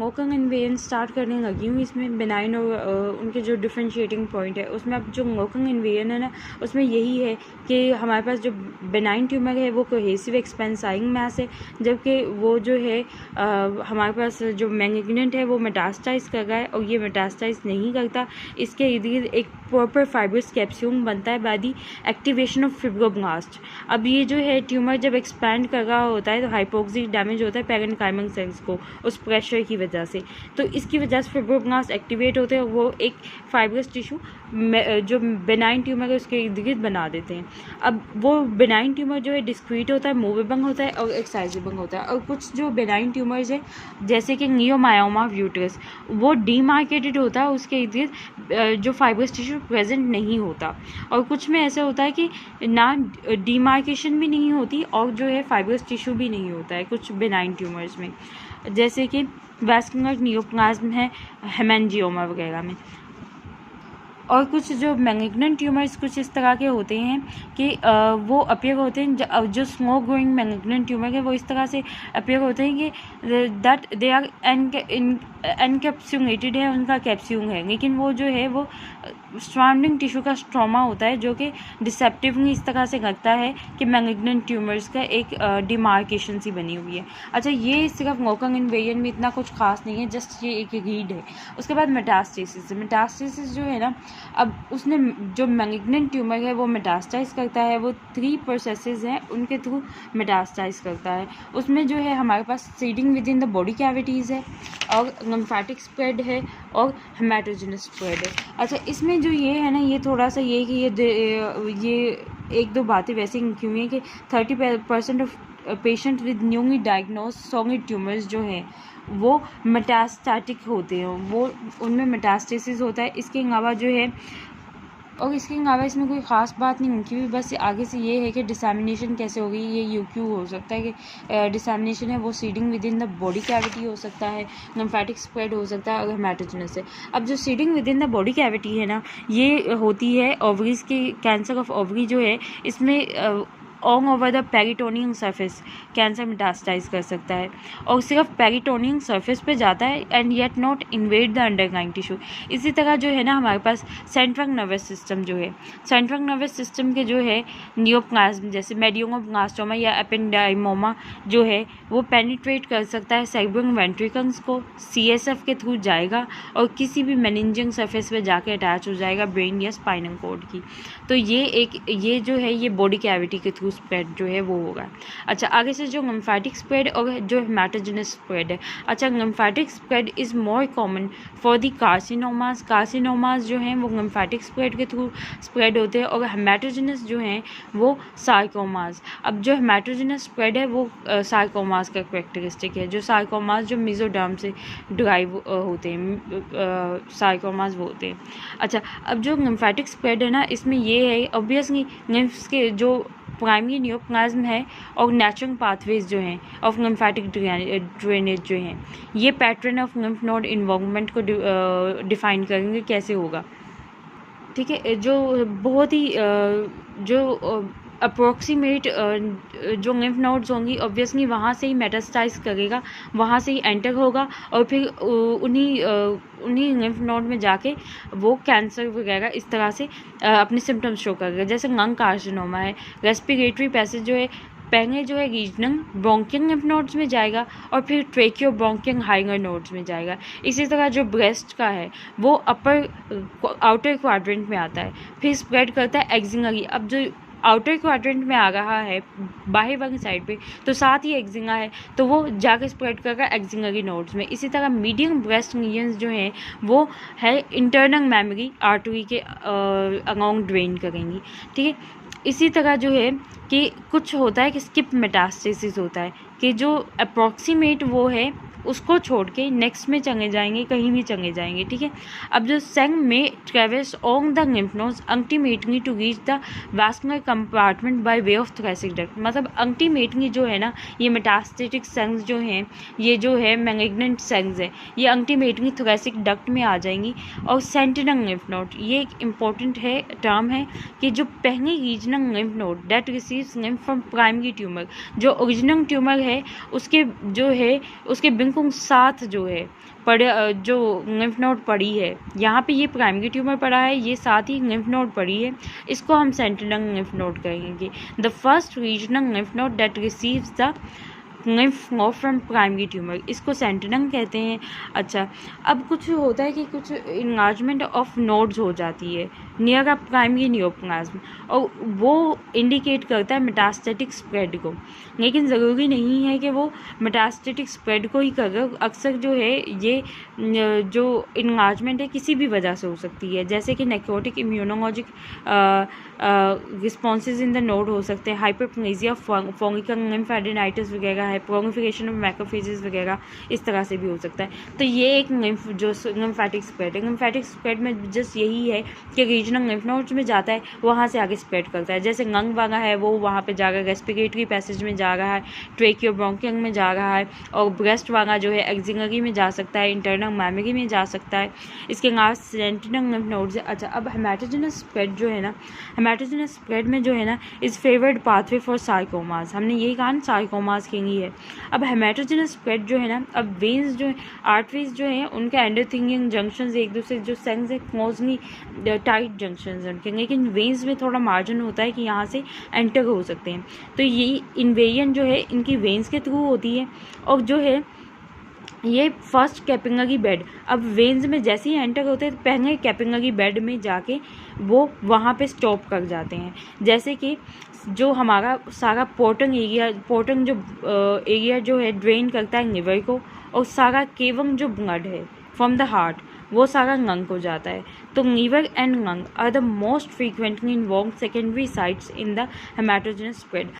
मोकंग invasion start करने लगी हूँ इसमें बेनाइन और उनके जो डिफरेंशिएटिंग पॉइंट है उसमें। अब जो मोकंग इन्वेजन है ना उसमें यही है कि हमारे पास जो बेनाइन ट्यूमर है वो कोहेसिव एक्सपेंसाइंग मैस है, जबकि वो जो है हमारे पास जो मैलिग्नेंट है वो मेटास्टाइज कर रहा है और ये मेटास्टाइज नहीं करता। इसके इर्द गिर्द एक प्रॉपर फाइब्रस कैप्सूल बनता है by the activation of fibroblast. अब ये जो है ट्यूमर जब एक्सपैंड कर रहा होता है तो हाइपोक्सिक डैमेज होता है पैरेन्काइमल सेल्स को उस प्रेशर की वजह से, तो इसकी वजह से फिब्रोब्लास्ट एक्टिवेट होते हैं और वो एक फाइब्रस टिश्यू जो बेनाइन ट्यूमर है उसके इर्द गिर्द बना देते हैं। अब वो बेनाइन ट्यूमर जो है डिस्क्रीट होता है, मूवेबल होता है और एक्साइजेबल होता है। और कुछ जो बेनाइन ट्यूमर्स है जैसे कि नियोमायोमा ऑफ यूट्रस वो डीमार्केटेड होता है, उसके इर्द गिर्द जो फाइब्रस टिश्यू प्रेजेंट नहीं होता। और कुछ में ऐसा होता है कि ना डीमार्केशन भी नहीं होती और जो है फाइब्रस टिश्यू भी नहीं होता है कुछ बेनाइन ट्यूमर्स में, जैसे कि वैस्कुलर नियोप्लाज्म है हेमेंजियोमा वगैरह में। और कुछ जो मैलिग्नेंट ट्यूमर्स कुछ इस तरह के होते हैं कि वो अपीयर होते हैं, जो स्लो ग्रोइंग मैलिग्नेंट ट्यूमर है वो इस तरह से अपीयर होते हैं कि दैट दे आर एनकैप्सुलेटेड है, उनका कैप्सूल है, लेकिन वो जो है वो सराउंडिंग टिश्यू का स्ट्रोमा होता है जो कि डिसेप्टिवली इस तरह से लगता है कि मैलिग्नेंट ट्यूमर्स का एक डिमार्केशन सी बनी हुई है। अच्छा, ये सिर्फ मोकंग इन्वेजन में इतना कुछ खास नहीं है, जस्ट ये एक रीड है। उसके बाद मेटास्टेसिस जो है ना, अब उसने जो मैलिग्नेंट ट्यूमर है वो मेटास्टाइज करता है, वो 3 प्रोसेसेस हैं उनके थ्रू मेटास्टाइज करता है। उसमें जो है हमारे पास seeding within the body cavities है और लिम्फेटिक स्प्रेड है और हेमाटोजेनस स्प्रेड है। अच्छा, इसमें जो ये है ना, ये थोड़ा सा ये कि ये एक दो बातें वैसे क्यों हैं कि 30% of patient with newly diagnose solid tumours जो हैं वो मेटास्टैटिक होते हैं, वो उनमें मेटास्टेसिस होता है। इसके अलावा जो है और इसके अलावा इसमें कोई ख़ास बात नहीं उनकी भी, बस आगे से ये है कि डिसैमिनेशन कैसे होगी। ये यूक्यू हो सकता है कि डिसैमिनेशन है वो seeding within the body cavity हो सकता है, लिम्फेटिक स्प्रेड हो सकता है और हेमाटोजेनस है। अब जो seeding within the body cavity है ना, ये होती है ओवरीज के कैंसर ऑफ ओवरी जो है इसमें all over the peritoneum surface cancer metastasise कर सकता है और सिर्फ पेरिटोनियम सरफेस पे जाता है and yet not invade the underlying tissue. इसी तरह जो है ना हमारे पास सेंट्रल नर्वस सिस्टम जो है, सेंट्रल नर्वस सिस्टम के जो है नियोप्लाज्म जैसे मेडियोब्लास्टोमा या एपेंडाइमोमा जो है वो पेनिट्रेट कर सकता है सेरेब्रल वेंट्रिकल्स को, CSF के थ्रू जाएगा और किसी भी मेनिंजियल सरफेस पे जाके अटैच हो जाएगा ब्रेन या स्पाइनल कॉर्ड की। तो ये जो है ये बॉडी कैविटी के थ्रू स्प्रेड जो है वो होगा। अच्छा, आगे से जो लिम्फेटिक स्प्रेड और जो हेमाटोजेनस स्प्रेड है। अच्छा, lymphatic spread is more common for the carcinomas जो हैं वो लिम्फेटिक स्प्रेड के थ्रू स्प्रेड होते हैं और हेमाटोजेनस जो हैं वो सार्कोमास। अब जो हेमाटोजेनस स्प्रेड है वो सार्कोमास का कैरेक्टरिस्टिक है, जो सार्कोमास जो मेसोडर्म से डिराइव होते हैं, सार्कोमास वो होते हैं। अच्छा, अब जो लिम्फेटिक स्प्रेड है ना इसमें ये है ऑब्वियसली लिम्फ्स के जो प्राइमरी नियोप्लाज्म है और नेचुरल पाथवेज जो हैं ऑफ लिम्फेटिक ड्रेनेज जो हैं ये pattern of lymph node involvement को डिफाइन करेंगे कैसे होगा। ठीक है, जो बहुत ही जो अप्रोक्सीमेट जो लिम्फ नोड्स होंगी ऑब्वियसली वहाँ से ही मेटास्टाइज करेगा, वहाँ से ही एंटर होगा और फिर उन्हीं लिम्फ नोड में जाके वो कैंसर वगैरह इस तरह से अपने सिम्टम्स शो करेगा। जैसे लंग कार्सिनोमा है, रेस्पिरेटरी पैसेज जो है पहले जो है रीजनल ब्रोंकियल लिम्फ नोड्स में जाएगा और फिर ट्रेकियो ब्रोंकियल हाइगर नोड्स में जाएगा। इसी तरह जो ब्रेस्ट का है वो अपर आउटर क्वाड्रेंट में आता है, फिर स्प्रेड करता है एक्सिलरी। अब जो आउटर क्वाड्रेंट में आ रहा है बाहर वाली साइड पे तो साथ ही एक्जिंगा है तो वो जाके स्प्रेड करेगा एक्सिलरी नोड्स में। इसी तरह मीडियम ब्रेस्ट लीजन्स जो हैं वो है इंटरनल मेमोरी आर्टरी के अलोंग ड्रेन करेंगी। ठीक है, इसी तरह जो है कि कुछ होता है कि स्किप मेटास्टेसिस होता है कि जो अप्रॉक्सीमेट वो है उसको छोड़ के नेक्स्ट में चले जाएंगे, कहीं भी चले जाएंगे। ठीक है, अब जो सेंग में travels on the lymph nodes ultimately to reach the vascular compartment by way of thoracic duct. मतलब अल्टीमेटली जो है ना ये मेटास्टेटिक सेल्स जो हैं, ये जो है मैलिग्नेंट सेल्स है, ये अल्टीमेटली थोरेसिक डक्ट में आ जाएंगी। और सेंटिनल लिम्फ नोड ये एक इम्पॉर्टेंट है टर्म है कि जो पहली regional lymph node that receives lymph from primary tumour, जो ओरिजिनल ट्यूमर है उसके जो है उसके बिल्कुल साथ जो है जो लिम्फ नोड पड़ी है, यहाँ पे ये प्राइमरी ट्यूमर पड़ा है, ये साथ ही लिम्फ नोड पड़ी है, इसको हम सेंटिनल लिम्फ नोड कहेंगे। The first regional lymph node that receives the lymph node from primary tumour, इसको सेंटिनल कहते हैं। अच्छा, अब कुछ होता है कि कुछ इन्लार्जमेंट ऑफ नोड्स हो जाती है नियर अ प्राइमरी नियोप्लाज्म, और वो इंडिकेट करता है मेटास्टेटिक स्प्रेड को, लेकिन ज़रूरी नहीं है कि वो मेटास्टेटिक स्प्रेड को ही करे। अक्सर जो है ये जो इन्लार्जमेंट है किसी भी वजह से हो सकती है, जैसे कि necrotic immunologic responses in the node हो सकते हैं, हाइपरप्लेजिया, फंगिकल लिम्फेडेनाइटिस वगैरह है, प्रोलिफरेशन ऑफ मैक्रोफेजेस वगैरह, इस तरह से भी हो सकता है। तो ये एक लिम्फेटिक स्प्रेड है। लिम्फेटिक स्प्रेड में जस्ट यही है कि रीजनल लिम्फ नोड्स में जाता है, वहाँ से आगे स्प्रेड करता है। जैसे लंग वाला है वो वहाँ पे जा रहा है, रेस्पिरेटरी पैसेज में जा रहा है, ट्रेकियोब्रोंकियल में जा रहा है, और ब्रेस्ट वाला जो है एक्सिलरी में जा सकता है, इंटरनल मैमरी में जा सकता है। इसके अलावा सेंटिनल लिम्फ नोड्स है। अच्छा, अब हेमाटोजेनस स्प्रेड जो है ना, हेमाटोजेनस स्प्रेड में जो है ना is favoured pathway for sarcomas, हमने यही कहा ना सार्कोमास के लिए है। अब हेमाटोजेनस स्प्रेड जो है ना, अब वेन्स जो है, आर्टरीज जो है, उनके एंडोथेलियल जंक्शंस एक दूसरे जो सेल्स है क्लोजली टाइट जंक्शंस हैं उनके, लेकिन वेन्स में थोड़ा मार्जिन होता है कि यहाँ से एंटर हो सकते हैं। तो ये इन्वेजन जो है इनकी वेन्स के थ्रू होती है, और जो है ये फर्स्ट कैपिलरी बेड, अब वेन्स में जैसे ही एंटर होते हैं तो पहले कैपिलरी बेड में जाके वो वहाँ पे स्टॉप कर जाते हैं। जैसे कि जो हमारा सारा पोर्टन जो एरिया जो है ड्रेन करता है लिवर को, और सारा केवम जो ब्लड है फ्रॉम द हार्ट वो सारा लंग को जाता है। तो liver and lung are the most frequently involve secondary sites in the hematogenous spread.